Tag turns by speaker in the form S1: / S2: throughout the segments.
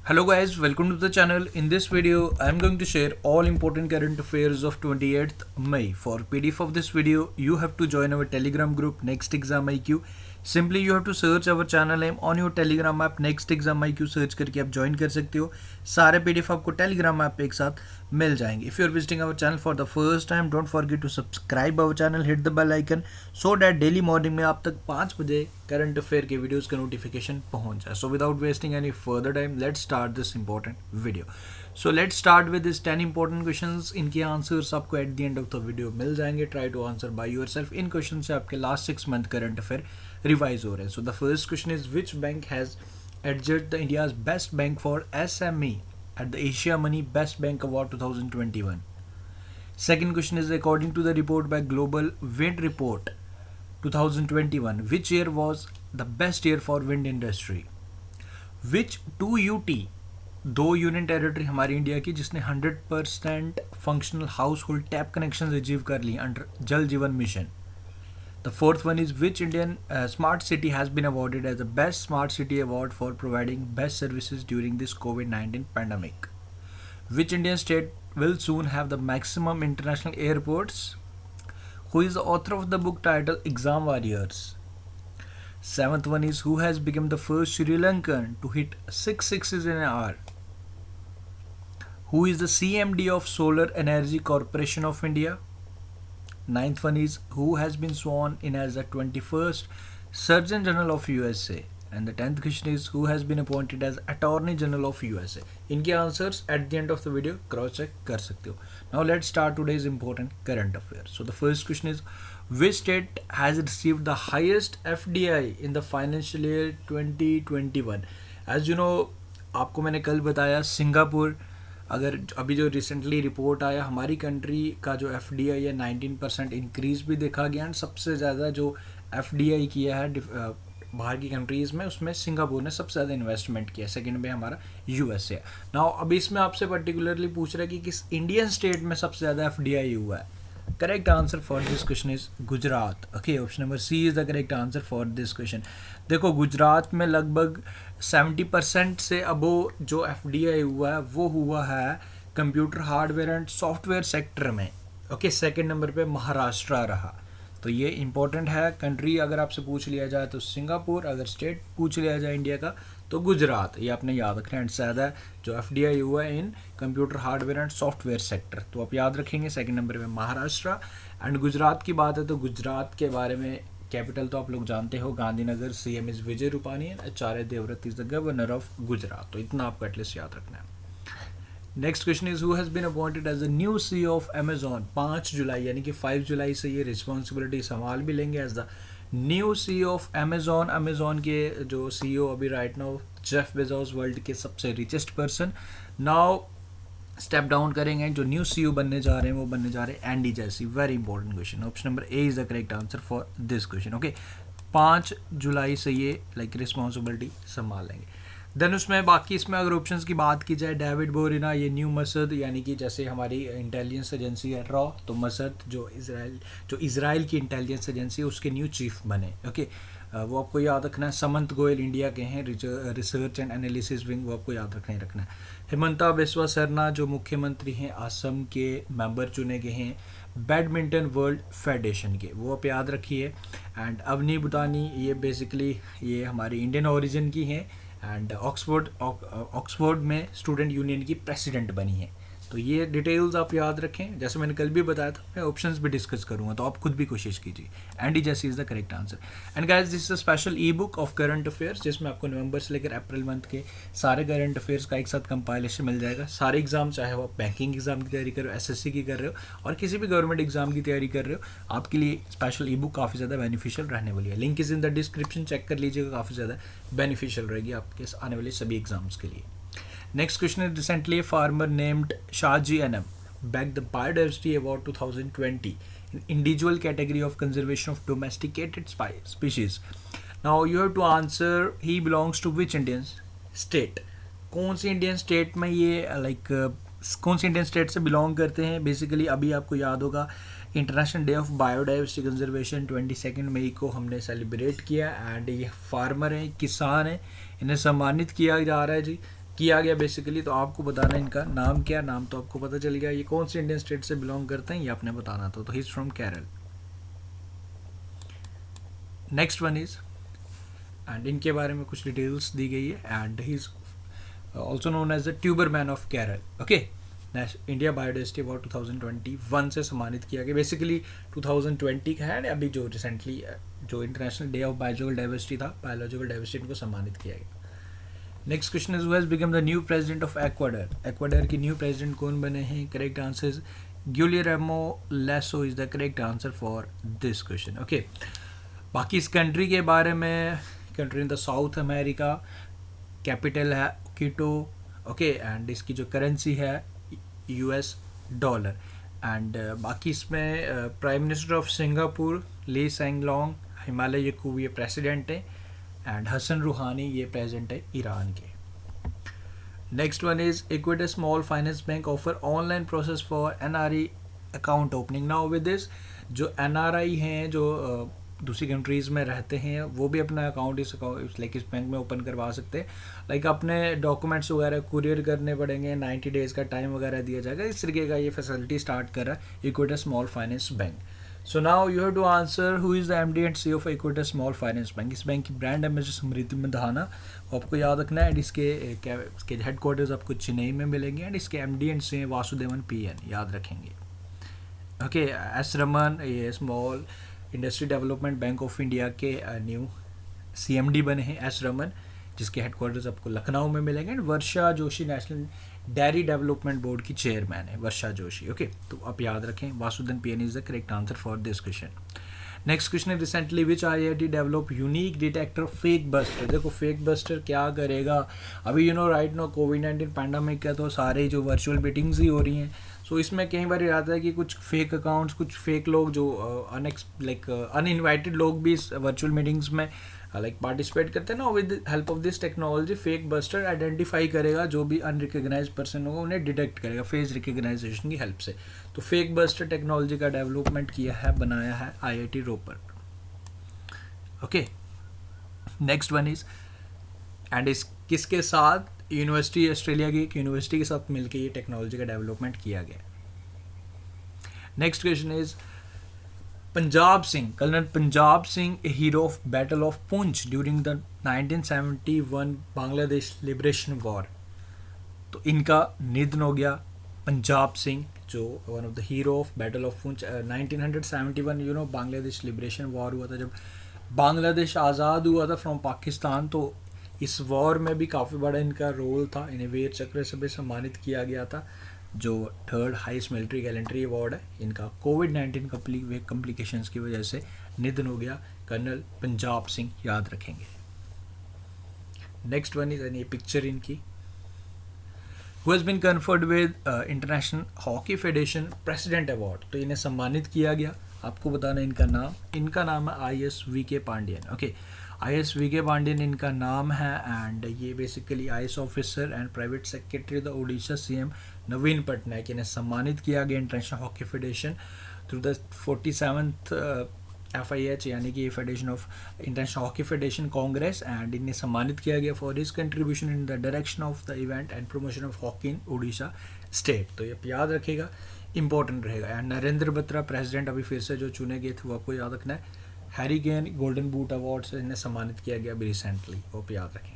S1: Hello guys, welcome to the channel. In this video, I am going to share all important current affairs of 28th May. For PDF of this video, you have to join our Telegram group Next Exam IQ. Simply you have to search our channel name on your Telegram app Next Exam IQ search करके आप join कर सकते हो. सारे PDF आपको Telegram app पे एक साथ मिल जाएंगे. If you are visiting our channel for the first time, don't forget to subscribe our channel, hit the bell icon so that daily morning में आप तक 5 बजे करंट अफेयर के वीडियोस का नोटिफिकेशन पहुंच जाए. So without wasting any further time, let's start this important video. So let's start with this 10 important questions. इनके answers आपको at the end of the video मिल जाएंगे. Try to answer by yourself. In question से आपके last 6 month current affair revise हो रहे हैं. So the first question is, which bank has adjudged the India's best bank for SME at the Asia Money Best Bank Award 2021? Second question is, according to the report by Global Wind Report 2021, which year was the best year for wind industry? Which 2 UT, 2 union territory हमारी India की जिसने 100% functional house hold tap connection achieve कर ली under जल जीवन mission? The fourth one is, which Indian smart city has been awarded as the best smart city award for providing best services during this COVID-19 pandemic? Which Indian state will soon have the maximum international airports? Who is the author of the book titled Exam Warriors? Seventh one is, who has become the first Sri Lankan to hit 6 sixes in an hour? Who is the CMD of Solar Energy Corporation of India? Ninth one is, who has been sworn in as the 21st Surgeon General of USA? And the 10th question is, who has been appointed as Attorney General of USA? इनके answers at the end of the video cross check कर सकते हो. Now let's start today's important current affairs. So the first question is, which state has received the highest FDI in the financial year 2021? As you know, आपको मैंने कल बताया Singapore, अगर अभी जो रिसेंटली रिपोर्ट आया हमारी कंट्री का जो FDI है 19% इंक्रीज भी देखा गया. एंड सबसे ज़्यादा जो FDI किया है बाहर की कंट्रीज़ में, उसमें सिंगापुर ने सबसे ज़्यादा इन्वेस्टमेंट किया. सेकंड में हमारा US है. नाउ अभी इसमें आपसे पर्टिकुलरली पूछ रहा है कि किस इंडियन स्टेट में सबसे ज़्यादा FDI हुआ है. Correct answer for this question is Gujarat. Okay, option number C is the correct answer for this question. देखो, गुजरात में लगभग 70% से अबो जो FDI हुआ है वो हुआ है computer hardware and software sector में. ओके, सेकंड नंबर पे महाराष्ट्र रहा. तो ये इंपॉर्टेंट है. कंट्री अगर आपसे पूछ लिया जाए तो सिंगापुर, अगर स्टेट पूछ लिया जाए इंडिया का तो गुजरात. ये आपने याद रखना है. ज़्यादा जो FDI हुआ है इन computer hardware and software sector, तो आप याद रखेंगे. सेकंड नंबर पे महाराष्ट्र. एंड गुजरात की बात है तो गुजरात के बारे में कैपिटल तो आप लोग जानते हो, Gandhinagar. CM is Vijay Rupani and Acharya Devvrat is the governor of Gujarat. तो इतना आपको एटलीस्ट याद रखना है. Next question is, who has been appointed as the new CEO of Amazon? 5 जुलाई यानी कि 5 जुलाई से ये रिस्पॉन्सिबिलिटी संभाल भी लेंगे as the new CEO of Amazon. Amazon के जो CEO अभी right now Jeff Bezos, world के सबसे richest person, now step down करेंगे. जो न्यू CEO बनने जा रहे हैं वो बनने जा रहे हैं एंडी जैसी. Very important question. Option number A is the correct answer for this question. Okay, 5 जुलाई से ये रिस्पॉन्सिबिलिटी संभाल लेंगे. देन उसमें बाकी इसमें अगर ऑप्शंस की बात की जाए, डेविड बोरिना, ये न्यू मसद यानी कि जैसे हमारी इंटेलिजेंस एजेंसी है रॉ, तो मसद जो इज़राइल की इंटेलिजेंस एजेंसी है उसके न्यू चीफ बने. ओके, वो आपको याद रखना है. समंत गोयल इंडिया के हैं रिसर्च एंड एनालिसिस विंग, वो आपको याद रखना है. हिमंता बिस्वा सरना जो मुख्यमंत्री हैं असम के, मेंबर चुने गए हैं बैडमिंटन वर्ल्ड फेडरेशन के, वो आप याद रखिए. एंड अवनी बुटानी, ये बेसिकली ये हमारी इंडियन ओरिजिन की हैं एंड ऑक्सफोर्ड में स्टूडेंट यूनियन की प्रेसिडेंट बनी है. तो ये डिटेल्स आप याद रखें. जैसे मैंने कल भी बताया था, मैं ऑप्शंस भी डिस्कस करूंगा, तो आप खुद भी कोशिश कीजिए. एंडी जैसी is the correct answer. And guys, this is a special E book of current affairs जिसमें आपको नवंबर से लेकर अप्रैल मंथ के सारे करंट अफेयर्स का एक साथ कंपाइलेशन मिल जाएगा. सारे एग्जाम, चाहे वो आप बैंकिंग एग्जाम की तैयारी कर रहे हो, SSC की कर रहे हो और किसी भी गवर्नमेंट एग्जाम की तैयारी कर रहे हो, आपके लिए स्पेशल ई बुक काफ़ी ज़्यादा बेनिफिशियल रहने वाली है. Link is in the description, check कर लीजिएगा. काफ़ी ज़्यादा बेनिफिशियल रहेगी आपके आने वाले सभी एग्जाम्स के लिए. Next question is, recently farmer named Shaji N M bagged the Biodiversity Award 2020 in individual category of conservation of domesticated species. Now you have to answer, he belongs to which Indian state? कौन सी Indian state में ये कौन सी Indian state से belong करते हैं? Basically अभी आपको याद होगा international day of biodiversity conservation 22 मई को हमने सेलिब्रेट किया. एंड ये फार्मर हैं, किसान हैं, इन्हें सम्मानित किया जा रहा है जी. किया गया बेसिकली। तो आपको बताना है इनका नाम क्या, नाम तो आपको पता चल गया। ये कौन से इंडियन स्टेट से बिलोंग करते हैं ये आपने बताना था। तो he is from Kerala. Next one is, and इनके बारे में कुछ डिटेल्स दी गई है, and he is also known as the tuber man of Kerala. Okay, India biodiversity award 2021 से सम्मानित किया गया। बेसिकली 2020 का है, अभी जो रिसेंटली जो international day of biological diversity था, बायोलॉजिकल डाइवर्सिटी इनको सम्मानित किया गया। Next question is who has become the new president of Ecuador. Ecuador के न्यू प्रेसिडेंट कौन बने हैं? Correct answer is Guillermo Lasso is the correct answer for this question. Okay, बाकी इस कंट्री के बारे में, country in the South America, capital है कीटो। ओके, एंड इसकी जो करेंसी है US डॉलर। एंड बाकी इसमें prime minister of Singapore Lee Hsien Loong, हिमालय याकूब ये प्रेसिडेंट है, एंड हसन रूहानी ये प्रेसिडेंट है ईरान के। Next one is equity small finance bank offer online process for NRI account opening. Now with this, जो NRI हैं जो दूसरी कंट्रीज़ में रहते हैं, वो भी अपना अकाउंट इस बैंक में ओपन करवा सकते हैं। लाइक अपने डॉक्यूमेंट्स वगैरह कुरियर करने पड़ेंगे, 90 डेज़ का टाइम वगैरह दिया जाएगा। इस तरीके का ये फैसिलिटी स्टार्ट कर रहा है equity small finance bank. So now you have to answer who is the MD and CEO of equity small finance bank. इस बैंक की ब्रांड एम्बेसडर स्मृति मंधाना, आपको याद रखना है। एंड इसके हेडक्वार्टर्स आपको चेन्नई में मिलेंगे, एंड इसके MD and CEO Vasudevan PN, याद रखेंगे। ओके, एस रमन ये small industry development bank of India के न्यू CMD बने हैं, एस रमन, जिसके हेडक्वार्टर्स आपको लखनऊ में मिलेंगे। And Varsha Joshi national dairy development board की चेयरमैन है, वर्षा जोशी। ओके, तो आप याद रखें Vasudevan PN is the correct answer for this question. Next question है recently which IIT develop unique detector fake buster. देखो फेक बस्टर क्या करेगा, अभी राइट नो कोविड-19 पैंडमिक है, तो सारे जो वर्चुअल मीटिंग्स ही हो रही हैं। सो इसमें कई बार आता है कि कुछ फेक अकाउंट्स, कुछ फेक लोग जो अनइनवाइटेड लोग भी इस वर्चुअल मीटिंग्स में पार्टिसिपेट करते हैं ना। With help of this technology fake buster identify करेगा, जो भी अनरिकग्नाइज पर्सन होगा उन्हें डिटेक्ट करेगा फेस रिकग्नाइजेशन की हेल्प से। तो फेक बस्टर टेक्नोलॉजी का डेवलपमेंट किया है, बनाया है IIT Ropar. Okay, next one is, and इस किसके साथ, यूनिवर्सिटी ऑस्ट्रेलिया की एक यूनिवर्सिटी के साथ मिलकर ये टेक्नोलॉजी का डेवलपमेंट किया गया। Next question is Punjab Singh, colonel Punjab Singh, a hero of battle of Poonch during the 1971 Bangladesh liberation war. तो इनका निधन हो गया। पंजाब सिंह जो one of the hero of battle of Poonch, 1971 Bangladesh liberation war हुआ था, जब बांग्लादेश आज़ाद हुआ था फ्रॉम पाकिस्तान। तो इस वॉर में भी काफ़ी बड़ा इनका रोल था, इन्हें वीर चक्र से भी सम्मानित किया गया था, जो 3rd highest military gallantry award है। इनका कोविड-19 कॉम्प्लिकेशंस की वजह से निधन हो गया। कर्नल पंजाब सिंह, याद रखेंगे। नेक्स्ट वन इज, ये पिक्चर इनकी, who has been conferred with international hockey federation president award. तो इन्हें सम्मानित किया गया। आपको बताना इनका नाम, इनका नाम है IS VK Pandian. Okay, IS VK Pandian इनका नाम है, एंड ये basically IS officer and private secretary the Odisha CM नवीन पटनायक। इन्हें सम्मानित किया गया international hockey federation through the 47th FIH, यानी कि federation of international hockey federation Congress, and इन्हें सम्मानित किया गया for his contribution in the direction of the event and promotion of hockey in Odisha state. तो ये याद रखेगा, इंपॉर्टेंट रहेगा। एंड नरेंद्र बत्रा प्रेसिडेंट अभी फिर से जो चुने गए थे वो आपको याद रखना है। Harry Kane golden boot award से इन्हें सम्मानित किया गया अभी रिसेंटली, वो आप याद रखें।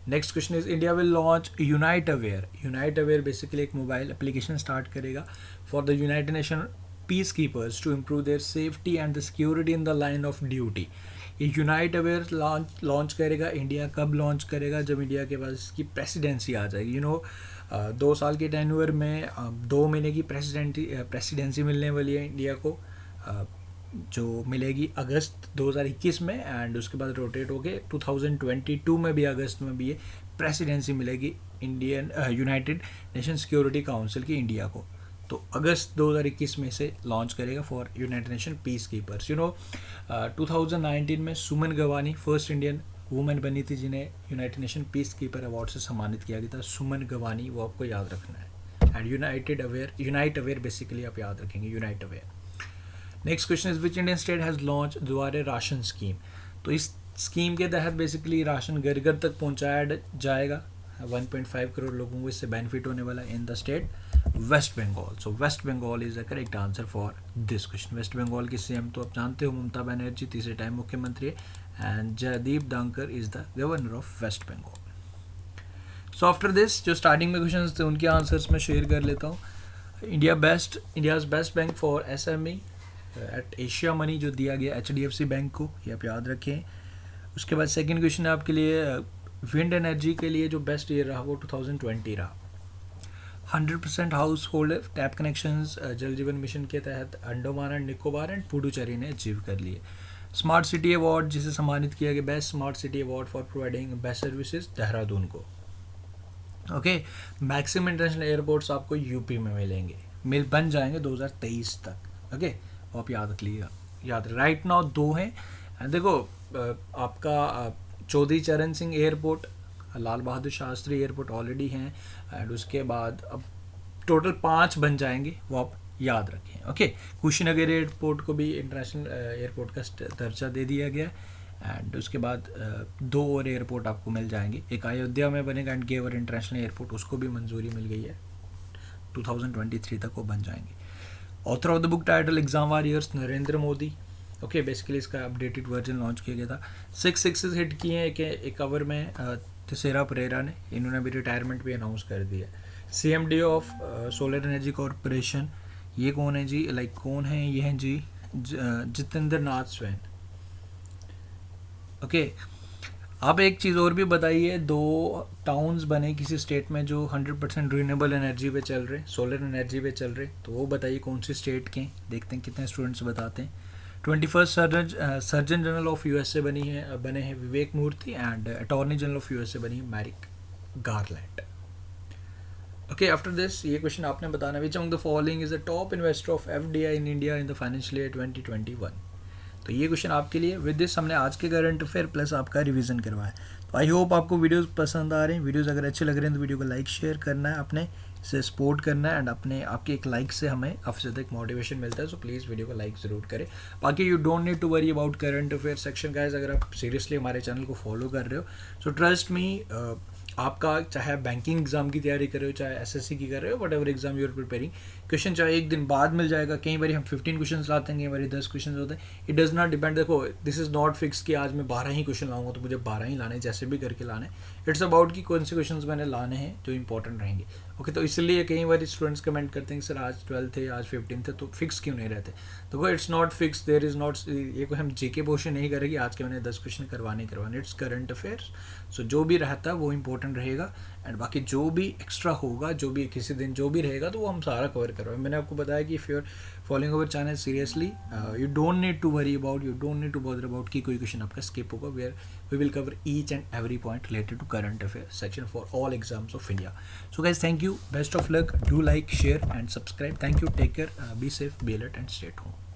S1: Next question is, India will launch unite aware. Unite aware basically एक मोबाइल एप्लीकेशन स्टार्ट करेगा for the united nation peace keepers to improve their safety and the security in the line of duty. ये unite aware launch करेगा। India कब launch करेगा? जब India के पास इसकी presidency आ जाएगी। 2 साल के टेन्योर में 2 महीने की प्रेसिडेंसी मिलने वाली है इंडिया को, जो मिलेगी अगस्त 2021 में, एंड उसके बाद रोटेट होके 2022 में भी अगस्त में भी ये प्रेसिडेंसी मिलेगी Indian United nation security council की इंडिया को। तो अगस्त 2021 में से लॉन्च करेगा for United nation peace keepers. 2019 में सुमन गवानी फर्स्ट इंडियन वुमेन बनी थी जिन्हें United nation piece keeper award से सम्मानित किया गया था। सुमन गवानी, वो आपको याद रखना है। एंड यूनाइट अवेयर बेसिकली आप याद रखेंगे, unite aware. Next question is, which Indian state has launch द्वारे राशन स्कीम। तो इस स्कीम के तहत बेसिकली राशन घर घर तक पहुंचाया जाएगा। 1.5 करोड़ लोगों को इससे बेनिफिट होने वाला है in the state West Bengal. So West Bengal is the correct answer for this question. West Bengal की सीएम तो आप जानते हो ममता बनर्जी, तीसरे टाइम मुख्यमंत्री है, and Jaydeep Dhankhar is the governor of West Bengal. So after this जो स्टार्टिंग में क्वेश्चन थे उनके आंसर्स मैं शेयर कर लेता हूँ. India's best bank for SME at Asia money जो दिया गया HDFC बैंक को, ये आप याद रखें. उसके बाद सेकंड क्वेश्चन है आपके लिए विंड एनर्जी के लिए जो बेस्ट ईयर रहा वो 2020 रहा. 100% हाउस होल्ड टैप कनेक्शंस जल जीवन मिशन के तहत अंडमान एंड निकोबार एंड पुडुचेरी ने अचीव कर लिए. स्मार्ट सिटी अवार्ड जिसे सम्मानित किया गया best smart city award for providing best services Dehradun को. ओके, मैक्सिमम इंटरनेशनल एयरपोर्ट्स आपको यूपी में मिल बन जाएंगे 2023 तक. ओके, आप याद राइट नाउ 2 हैं. देखो आपका चौधरी चरण Singh airport, Lal Bahadur Shastri airport already हैं, एंड उसके बाद अब टोटल 5 बन जाएंगे, वो आप याद रखें. ओके, कुशीनगर एयरपोर्ट को भी इंटरनेशनल एयरपोर्ट का दर्जा दे दिया गया, एंड उसके बाद 2 और एयरपोर्ट आपको मिल जाएंगे. एक अयोध्या में बनेगा एंड गेवर इंटरनेशनल एयरपोर्ट, उसको भी मंजूरी मिल गई है, 2023 तक वो बन जाएंगे. Author of the book title exam warriors Narendra Modi. Okay, basically इसका अपडेटेड वर्जन लॉन्च किया गया था. 6 सिक्सेस हिट किए हैं एक ओवर में तेसेरा परेरा ने, इन्होंने भी रिटायरमेंट भी अनाउंस कर दिया. CMD of solar energy corporation, ये कौन है जी, कौन है ये हैं जी जितेंद्र नाथ स्वैन. ओके, आप एक चीज़ और भी बताइए, 2 टाउन्स बने किसी स्टेट में जो 100% रिन्यूएबल एनर्जी पे चल रहे, सोलर एनर्जी पे चल रहे, तो वो बताइए कौन सी स्टेट के, देखते हैं कितने स्टूडेंट्स बताते हैं. 21st surgeon general of USA बने हैं Vivek Murthy, and attorney general of USA बनी है Merrick Garland. Okay, after this ये क्वेश्चन आपने बताना, which among the following is the top investor of FDI in India in the financial year 2021. तो ये question आपके लिए. विद दिस हमने आज के करंट अफेयर प्लस आपका रिवीजन करवाया. तो आई होप आपको वीडियोस पसंद आ रहे हैं. वीडियोस अगर अच्छे लग रहे हैं तो वीडियो को लाइक शेयर करना है, अपने से सपोर्ट करना है, एंड आपके एक लाइक से हमें काफ़ी ज़्यादा एक मोटिवेशन मिलता है. सो प्लीज़ वीडियो को लाइक ज़रूर करें. बाकी you don't need to worry about current affair section guys. अगर आप सीरियसली हमारे चैनल को फॉलो कर रहे हो, सो ट्रस्ट मी, आपका चाहे आप बैंकिंग एग्जाम की तैयारी कर रहे हो, चाहे SSC की कर रहे हो, whatever exam you are preparing, question चाहे एक दिन बाद मिल जाएगा. कई बार हम 15 क्वेश्चन लाते हैं, कई बार 10 क्वेश्चन होते हैं. It does not depend. देखो, दिस इज़ नॉट फिक्स कि आज मैं 12 ही क्वेश्चन लाऊंगा तो मुझे 12 ही लाने, जैसे भी करके लाने. इट्स अबाउट कि कौन से क्वेश्चन मैंने लाने हैं जो इंपॉर्टेंट रहेंगे. ओके, तो इसलिए कई बार स्टूडेंट्स कमेंट करते हैं सर आज 12 थे, आज 15 थे, तो फिक्स क्यों नहीं रहते. तो it's not fix, there is not, ये कोई हम JK पोर्शन नहीं करेंगे आज के मैंने 10 क्वेश्चन करवाने. Its current affairs. सो जो भी रहता है वो इंपॉर्टेंट रहेगा, एंड बाकी जो भी एक्स्ट्रा होगा, जो भी किसी दिन जो भी रहेगा, तो वो हम सारा कवर करवाएं. मैंने आपको बताया कि if you are following our channel seriously, you don't need to worry about, you don't need to bother about कि कोई क्वेश्चन आपका स्किप होगा. We will cover each and every point related to current affair section for all exams of India. So guys, thank you, best of luck, do like, share and subscribe. Thank you, take care, be safe, be alert and stay at home.